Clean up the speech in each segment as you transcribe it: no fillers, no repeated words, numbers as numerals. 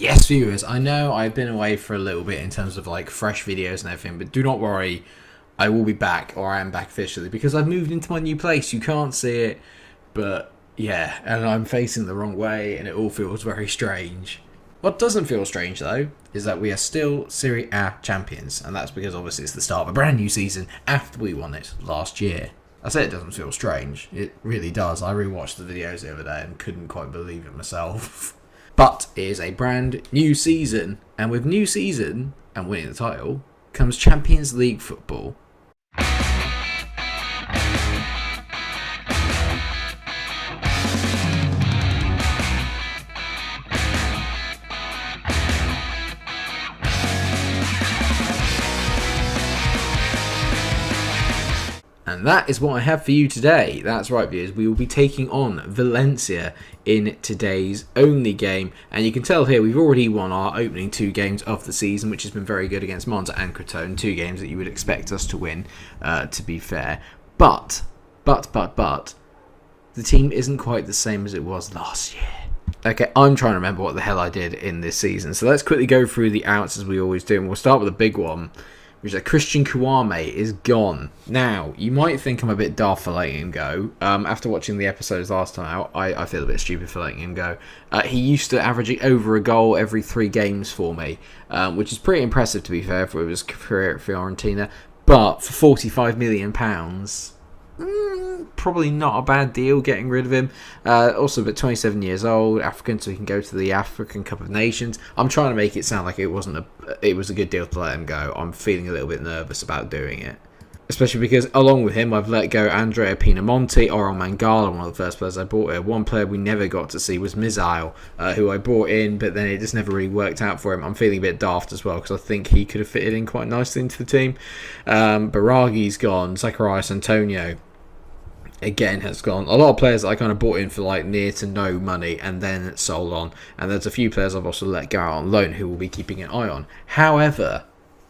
Yes, viewers, I know I've been away for a little bit in terms of like fresh videos and everything, but do not worry, I will be back, or I am back officially, because I've moved into my new place. You can't see it, but yeah, and I'm facing the wrong way, and it all feels very strange. What doesn't feel strange, though, is that we are still Serie A champions, and that's because obviously it's the start of a brand new season after we won it last year. I say it doesn't feel strange. It really does. I rewatched the videos the other day and couldn't quite believe it myself. But it is a brand new season, and with new season and winning the title comes Champions League football. And that is what I have for you today. That's right, viewers. We will be taking on Valencia in today's only game. And you can tell here we've already won our opening 2 games of the season, which has been very good against Monza and Crotone. 2 games that you would expect us to win, to be fair. But, the team isn't quite the same as it was last year. Okay, I'm trying to remember what the hell I did in this season. So let's quickly go through the outs as we always do. And we'll start with the big one, which is that Christian Kouame is gone. Now, you might think I'm a bit daft for letting him go. After watching the episodes last time out, I feel a bit stupid for letting him go. He used to average over a goal every 3 games for me, which is pretty impressive, to be fair, for his career at Fiorentina. But for £45 million, probably not a bad deal getting rid of him. Also, but 27 years old, African, so he can go to the African Cup of Nations. I'm trying to make it sound like it was a good deal to let him go. I'm feeling a little bit nervous about doing it, especially because along with him, I've let go Andrea Pinamonti, Oral Mangala, one of the first players I bought here. One player we never got to see was Mizail, who I brought in, but then it just never really worked out for him. I'm feeling a bit daft as well, because I think he could have fitted in quite nicely into the team. Baragi's gone, Zacharias Antonio again has gone. A lot of players that I kind of bought in for like near to no money and then sold on, and there's a few players I've also let go out on loan who will be keeping an eye on. However,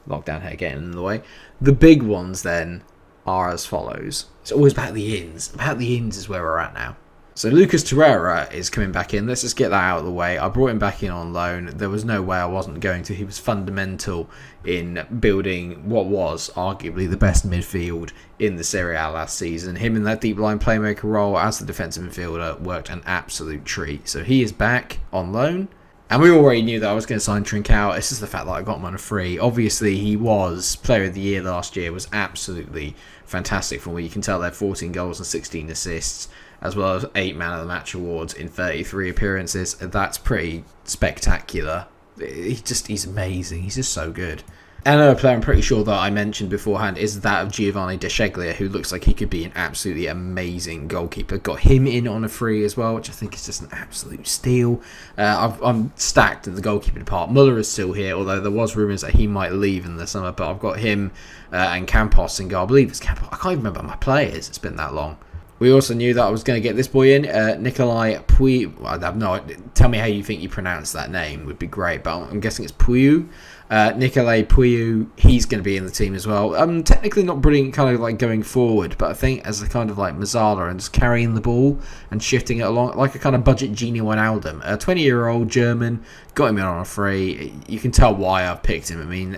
lockdown here getting in the way, the big ones then are as follows. It's always about the ins. About the ins is where we're at now. So Lucas Torreira is coming back in. Let's just get that out of the way. I brought him back in on loan. There was no way I wasn't going to. He was fundamental in building what was arguably the best midfield in the Serie A last season. Him in that deep line playmaker role as the defensive midfielder worked an absolute treat. So he is back on loan. And we already knew that I was going to sign Trincao. It's just the fact that I got him on a free. Obviously, he was Player of the Year last year. Was absolutely fantastic for me. You can tell they had 14 goals and 16 assists, as well as 8 Man of the Match awards in 33 appearances. That's pretty spectacular. He's amazing. He's just so good. And another player I'm pretty sure that I mentioned beforehand is that of Giovanni De Shegler, who looks like he could be an absolutely amazing goalkeeper. Got him in on a free as well, which I think is just an absolute steal. I'm stacked in the goalkeeping part. Muller is still here, although there was rumours that he might leave in the summer. But I've got him and Campos in goal. I believe it's Campos. I can't even remember my players. It's been that long. We also knew that I was going to get this boy in, Nikolai Puy. I have no idea. Tell me how you think you pronounce that name. Would be great, but I'm guessing it's Puyu. Nikolai Puyu, he's going to be in the team as well. Technically not brilliant kind of like going forward, but I think as a kind of like Mazzala and just carrying the ball and shifting it along, like a kind of budget Gini Wijnaldum. A 20-year-old German, got him in on a free. You can tell why I've picked him. I mean,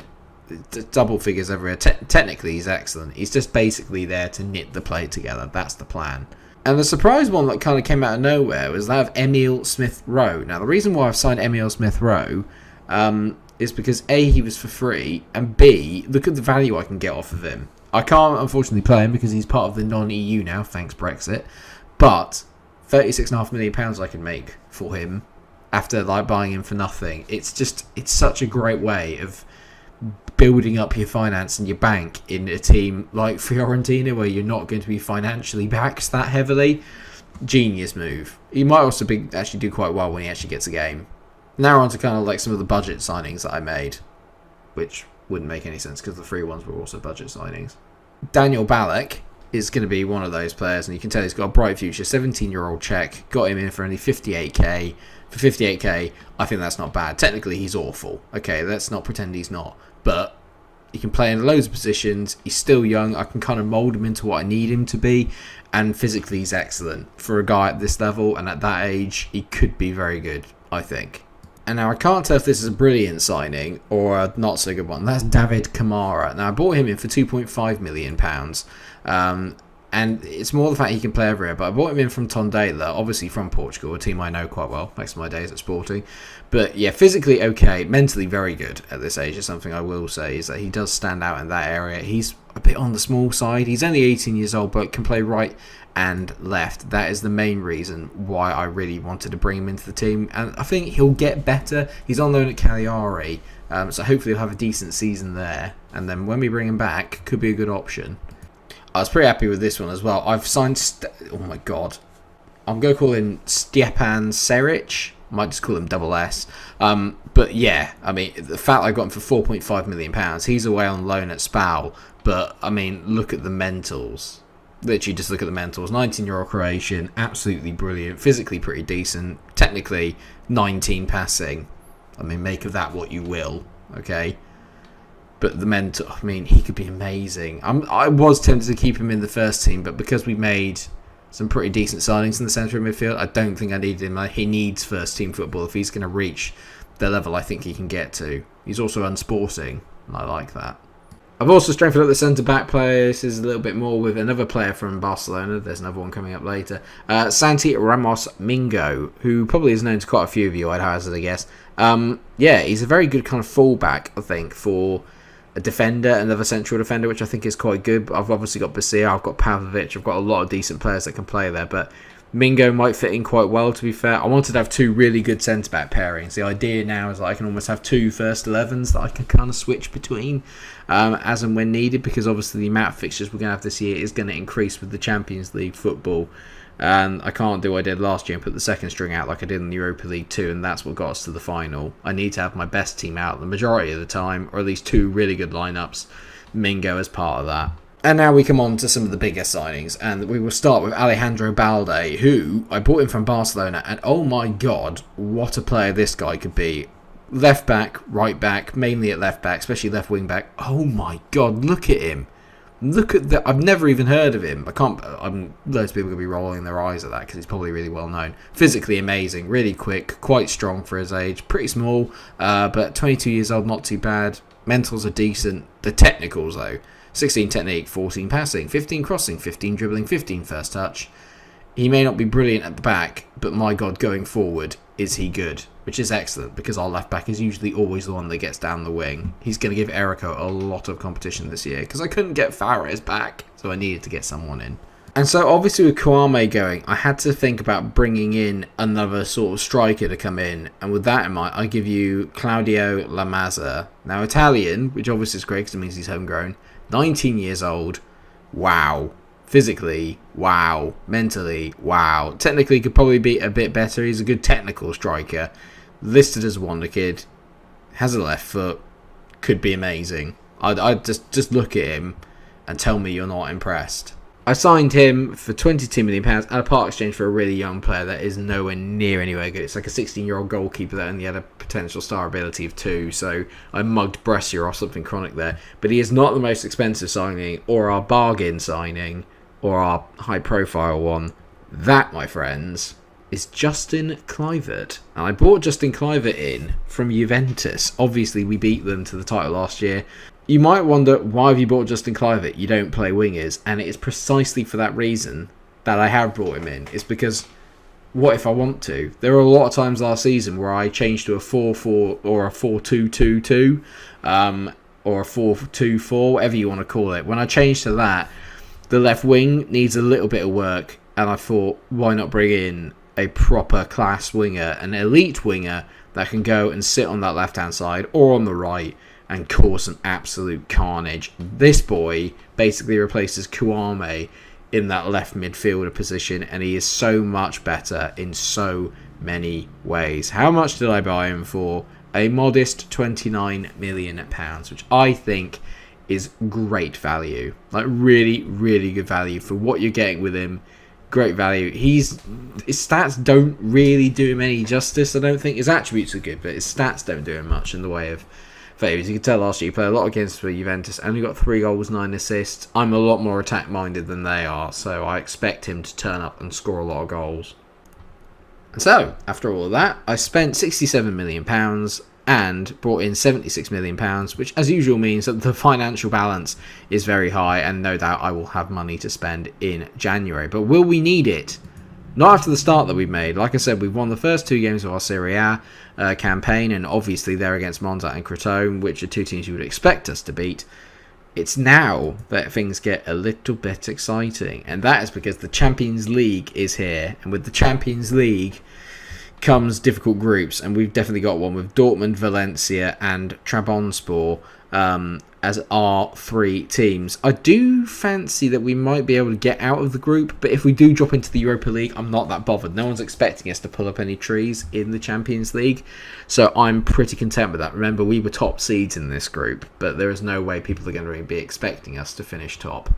double figures everywhere. Technically, he's excellent. He's just basically there to knit the play together. That's the plan. And the surprise one that kind of came out of nowhere was that of Emil Smith-Rowe. Now, the reason why I've signed Emil Smith-Rowe is because A, he was for free, and B, look at the value I can get off of him. I can't, unfortunately, play him because he's part of the non-EU now, thanks Brexit. But £36.5 million I can make for him after like buying him for nothing. It's such a great way of building up your finance and your bank in a team like Fiorentina, where you're not going to be financially backed that heavily. Genius move. He might also actually do quite well when he actually gets a game. Now on to kind of like some of the budget signings that I made, which wouldn't make any sense because the free ones were also budget signings. Daniel Balak is going to be one of those players, and you can tell he's got a bright future. 17-year-old Czech, got him in for only 58k. For 58k, I think that's not bad. Technically, he's awful. Okay, let's not pretend he's not. But he can play in loads of positions. He's still young. I can kind of mould him into what I need him to be. And physically, he's excellent. For a guy at this level and at that age, he could be very good, I think. And now I can't tell if this is a brilliant signing or a not so good one. That's David Kamara. Now I bought him in for £2.5 million. And it's more the fact he can play everywhere. But I bought him in from Torreira, obviously from Portugal, a team I know quite well, thanks to my days at Sporting. But yeah, physically okay, mentally very good at this age. Is something I will say, is that he does stand out in that area. He's a bit on the small side. He's only 18 years old, but can play right and left. That is the main reason why I really wanted to bring him into the team. And I think he'll get better. He's on loan at Cagliari, so hopefully he'll have a decent season there. And then when we bring him back, could be a good option. I was pretty happy with this one as well. I've signed... oh my god. I'm going to call him Stjepan Seric. Might just call him Double S. But yeah, I mean, the fact I got him for £4.5 million, he's away on loan at Spal. But, I mean, look at the mentals. Literally just look at the mentals. 19-year-old Croatian, absolutely brilliant. Physically pretty decent. Technically, 19 passing. I mean, make of that what you will. Okay? But the mental, I mean, he could be amazing. I was tempted to keep him in the first team, but because we made some pretty decent signings in the centre of midfield, I don't think I needed him. He needs first team football if he's going to reach the level I think he can get to. He's also unsporting, and I like that. I've also strengthened up the centre-back player. This is a little bit more with another player from Barcelona. There's another one coming up later. Santi Ramos Mingo, who probably is known to quite a few of you, I'd hazard a guess. Yeah, he's a very good kind of fullback, I think, for a defender, another central defender, which I think is quite good. I've obviously got Basia, I've got Pavlovic, I've got a lot of decent players that can play there, but Mingo might fit in quite well, to be fair. I wanted to have two really good centre-back pairings. The idea now is that I can almost have two first 11s that I can kind of switch between as and when needed, because obviously the amount of fixtures we're going to have this year is going to increase with the Champions League football. And I can't do what I did last year and put the second string out like I did in the Europa League 2, and that's what got us to the final. I need to have my best team out the majority of the time, or at least two really good lineups. Mingo as part of that. And now we come on to some of the bigger signings, and we will start with Alejandro Balde, who I bought him from Barcelona, and oh my god, what a player this guy could be. Left back, right back, mainly at left back, especially left wing back. Oh my god, look at him. Look at that. I've never even heard of him. Loads of people are going to be rolling their eyes at that because he's probably really well known. Physically amazing, really quick, quite strong for his age. Pretty small, but 22 years old, not too bad. Mentals are decent. The technicals, though. 16 technique, 14 passing, 15 crossing, 15 dribbling, 15 first touch. He may not be brilliant at the back, but my God, going forward, is he good? Which is excellent, because our left back is usually always the one that gets down the wing. He's going to give Erico a lot of competition this year, because I couldn't get Fares back, so I needed to get someone in. And so obviously with Kwame going, I had to think about bringing in another sort of striker to come in. And with that in mind, I give you Claudio Lamazer. Now Italian, which obviously is great because it means he's homegrown. 19 years old. Wow. Physically, wow. Mentally, wow. Technically, could probably be a bit better. He's a good technical striker. Listed as a wonder kid. Has a left foot. Could be amazing. I'd just look at him and tell me you're not impressed. I signed him for £22 million at a part exchange for a really young player that is nowhere near anywhere good. It's like a 16-year-old goalkeeper that only had a potential star ability of 2, so I mugged Brescia or something chronic there. But he is not the most expensive signing, or our bargain signing, or our high-profile one. That, my friends, is Justin Kluivert. And I brought Justin Kluivert in from Juventus. Obviously, we beat them to the title last year. You might wonder, why have you brought Justin Kluivert? You don't play wingers. And it is precisely for that reason that I have brought him in. It's because, what if I want to? There were a lot of times last season where I changed to a 4-4 or a 4-2-2-2, or a 4-2-4, whatever you want to call it. When I changed to that, the left wing needs a little bit of work. And I thought, why not bring in a proper class winger, an elite winger that can go and sit on that left-hand side or on the right and cause some absolute carnage. This boy basically replaces Kwame in that left midfielder position, and he is so much better in so many ways. How much did I buy him for? A modest £29 million, which I think is great value. Like really, really good value for what you're getting with him. Great value. His stats don't really do him any justice, I don't think. His attributes are good, but his stats don't do him much in the way of favours. You can tell last year he played a lot against Juventus, only got 3 goals, 9 assists. I'm a lot more attack-minded than they are, so I expect him to turn up and score a lot of goals. And so, after all of that, I spent £67 million and brought in £76 million, which as usual means that the financial balance is very high, and no doubt I will have money to spend in January. But will we need it? Not after the start that we've made. Like I said, we've won the first 2 games of our Serie A campaign, and obviously they're against Monza and Crotone, which are 2 teams you would expect us to beat. It's now that things get a little bit exciting, and that is because the Champions League is here, and with the Champions League comes difficult groups, and we've definitely got one with Dortmund, Valencia and Trabzonspor as our 3 teams. I do fancy that we might be able to get out of the group, but if we do drop into the Europa League, I'm not that bothered. No one's expecting us to pull up any trees in the Champions League, so I'm pretty content with that. Remember, we were top seeds in this group, but there is no way people are going to be expecting us to finish top.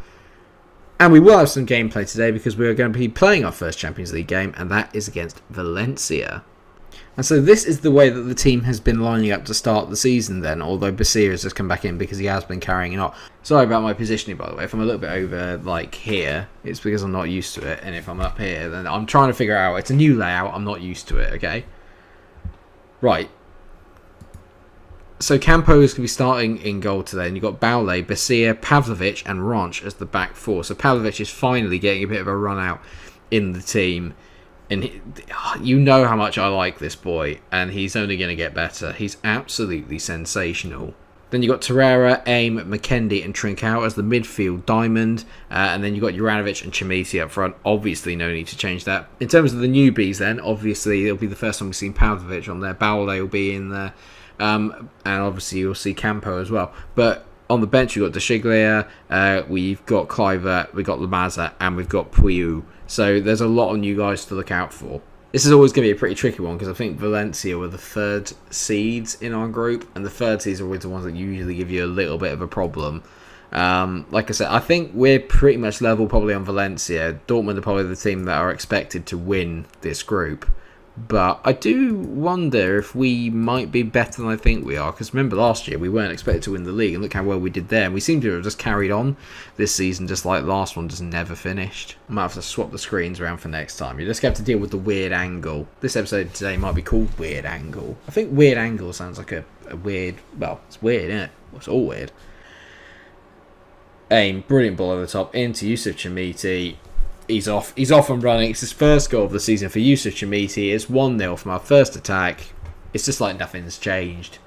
And we will have some gameplay today because we are going to be playing our first Champions League game, and that is against Valencia. And so this is the way that the team has been lining up to start the season then, although Basir has just come back in because he has been carrying it on. Sorry about my positioning, by the way. If I'm a little bit over, like, here, it's because I'm not used to it. And if I'm up here, then I'm trying to figure out, it's a new layout, I'm not used to it, okay? Right. So Campo is going to be starting in goal today, and you've got Balak, Basir, Pavlovic and Munch as the back 4. So Pavlovic is finally getting a bit of a run out in the team. And you know how much I like this boy, and he's only going to get better. He's absolutely sensational. Then you've got Torreira, Aim, McKendy and Trincao as the midfield diamond. And then you've got Juranovic and Chimiti up front. Obviously, no need to change that. In terms of the newbies then, obviously, it'll be the first time we've seen Pavlovic on there. Balak will be in there. And obviously, you'll see Campo as well. But on the bench, you've got De Shegler, we've got Kluivert, we've got Lamazer, and we've got Puyu. So there's a lot of new guys to look out for. This is always going to be a pretty tricky one because I think Valencia were the 3rd seeds in our group, and the 3rd seeds are always the ones that usually give you a little bit of a problem. Like I said, I think we're pretty much level probably on Valencia. Dortmund are probably the team that are expected to win this group. But I do wonder if we might be better than I think we are. Because remember last year we weren't expected to win the league. And look how well we did there. And we seem to have just carried on this season just like last one. Just never finished. I might have to swap the screens around for next time. You just have to deal with the weird angle. This episode today might be called Weird Angle. I think Weird Angle sounds like a weird... Well, it's weird, isn't it? Well, it's all weird. Aim. Brilliant ball over the top. Into Yusuf Chimiti. He's off and running. It's his first goal of the season for Yusuf Chimiti. It's 1-0 from our first attack. It's just like nothing's changed.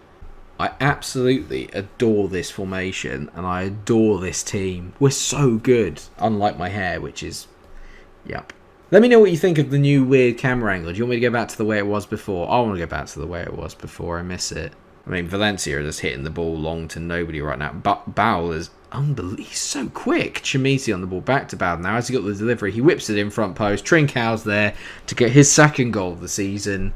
I absolutely adore this formation and I adore this team. We're so good. Unlike my hair, which is... Yep. Let me know what you think of the new weird camera angle. Do you want me to go back to the way it was before? I want to go back to the way it was before. I miss it. I mean, Valencia are just hitting the ball long to nobody right now. But Bowell is unbelievable. He's so quick. Chimiti on the ball, back to Bowell. Now, as he got the delivery, he whips it in front post. Trincao's there to get his 2nd goal of the season.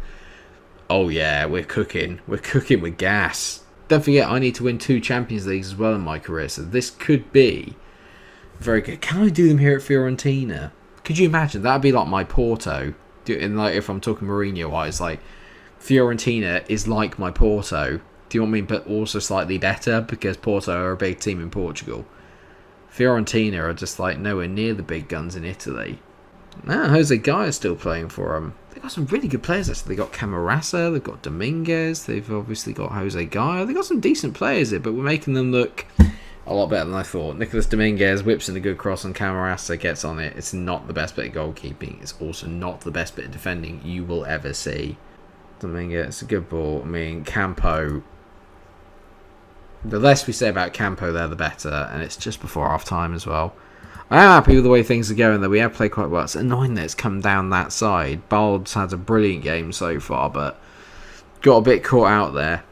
Oh, yeah, we're cooking. We're cooking with gas. Don't forget, I need to win 2 Champions Leagues as well in my career, so this could be very good. Can I do them here at Fiorentina? Could you imagine? That would be like my Porto. And like if I'm talking Mourinho-wise, like... Fiorentina is like my Porto. Do you want me, but also slightly better because Porto are a big team in Portugal. Fiorentina are just like nowhere near the big guns in Italy. Now Jose Guy is still playing for them. They've got some really good players. Actually, they've got Kamara, they've got Dominguez, they've obviously got Jose Guy. They've got some decent players here, but we're making them look a lot better than I thought. Nicolas Dominguez whips in a good cross and Camarasa gets on it. It's not the best bit of goalkeeping. It's also not the best bit of defending you will ever see. Dominguez, it's a good ball. I mean, Campo. The less we say about Campo there, the better. And it's just before half time as well. I am happy with the way things are going, though. We have played quite well. It's annoying that it's come down that side. Bald's had a brilliant game so far, but got a bit caught out there.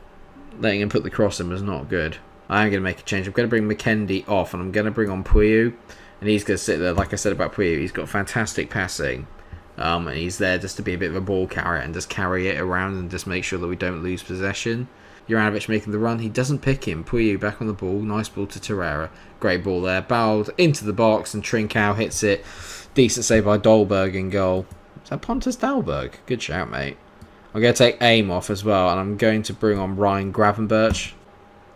Letting him put the cross in was not good. I am going to make a change. I'm going to bring McKendy off, and I'm going to bring on Puyu. And he's going to sit there. Like I said about Puyu, he's got fantastic passing. And he's there just to be a bit of a ball carrier and just carry it around and just make sure that we don't lose possession. Juranovic making the run. He doesn't pick him. Puyu back on the ball. Nice ball to Torreira. Great ball there. Bowled into the box and Trincao hits it. Decent save by Dolberg in goal. Is that Pontus Dahlberg? Good shout, mate. I'm going to take Aim off as well, and I'm going to bring on Ryan Gravenberch.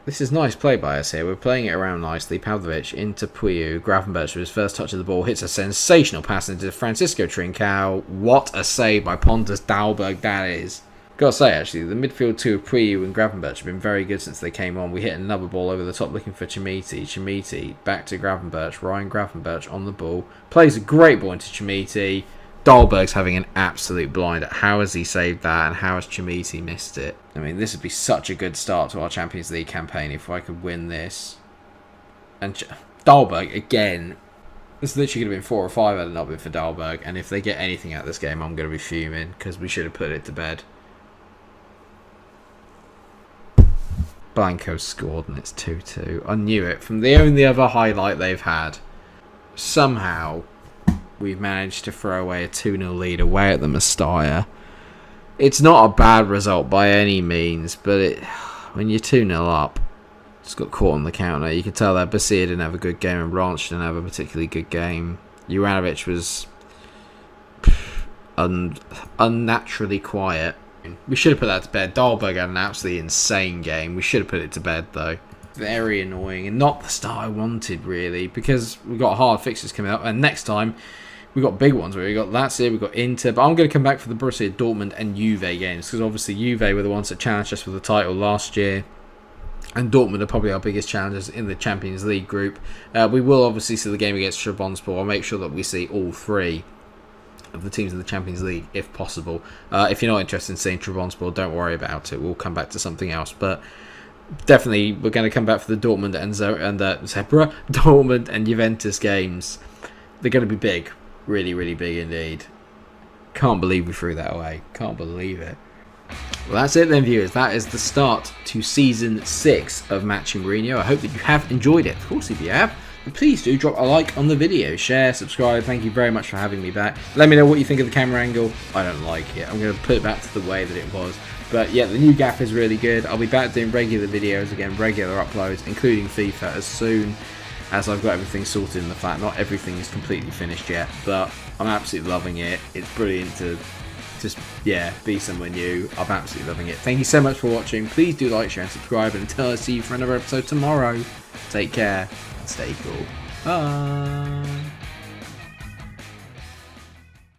This is nice play by us here. We're playing it around nicely. Pavlovic into Puyu. Gravenberch with his first touch of the ball hits a sensational pass into Francisco Trincao. What a save by Pontus Dahlberg that is. Gotta say, actually, the midfield two of Puyu and Gravenberch have been very good since they came on. We hit another ball over the top looking for Chimiti. Chimiti back to Gravenberch. Ryan Gravenberch on the ball. Plays a great ball into Chimiti. Dahlberg's having an absolute blinder. How has he saved that, and how has Chimiti missed it? I mean, this would be such a good start to our Champions League campaign if I could win this. And Dahlberg, again, this literally could have been 4 or 5 had it not been for Dahlberg. And if they get anything out of this game, I'm going to be fuming, because we should have put it to bed. Blanco scored, and it's 2-2. I knew it. From the only other highlight they've had, somehow we've managed to throw away a 2-0 lead away at the Mestalla. It's not a bad result by any means, but when you're 2-0 up, just got caught on the counter. You can tell that Basia didn't have a good game and Branch didn't have a particularly good game. Juranovic was unnaturally quiet. We should have put that to bed. Dahlberg had an absolutely insane game. We should have put it to bed, though. Very annoying, and not the start I wanted, really, because we've got hard fixtures coming up, and next time we've got big ones. We've got Lazio, we've got Inter, but I'm going to come back for the Borussia Dortmund and Juve games, because obviously Juve were the ones that challenged us for the title last year, and Dortmund are probably our biggest challengers in the Champions League group. We will obviously see the game against Trabzonspor. I'll make sure that we see all 3 of the teams in the Champions League, if possible. If you're not interested in seeing Trabzonspor, don't worry about it. We'll come back to something else. But definitely, we're going to come back for the Dortmund and Dortmund and Juventus games. They're going to be big. Really, really big indeed. Can't believe we threw that away. Can't believe it. Well, that's it then, viewers. That is the start to Season 6 of Matching Mourinho. I hope that you have enjoyed it. Of course, if you have, please do drop a like on the video, share, subscribe. Thank you very much for having me back. Let me know what you think of the camera angle. I don't like it. I'm going to put it back to the way that it was. But yeah, the new gap is really good. I'll be back doing regular videos again, regular uploads, including FIFA, as soon as I've got everything sorted in the flat. Not everything is completely finished yet, but I'm absolutely loving it. It's brilliant to just, be somewhere new. I'm absolutely loving it. Thank you so much for watching. Please do like, share, and subscribe. And until I see you for another episode tomorrow, take care. Stay cool. Bye.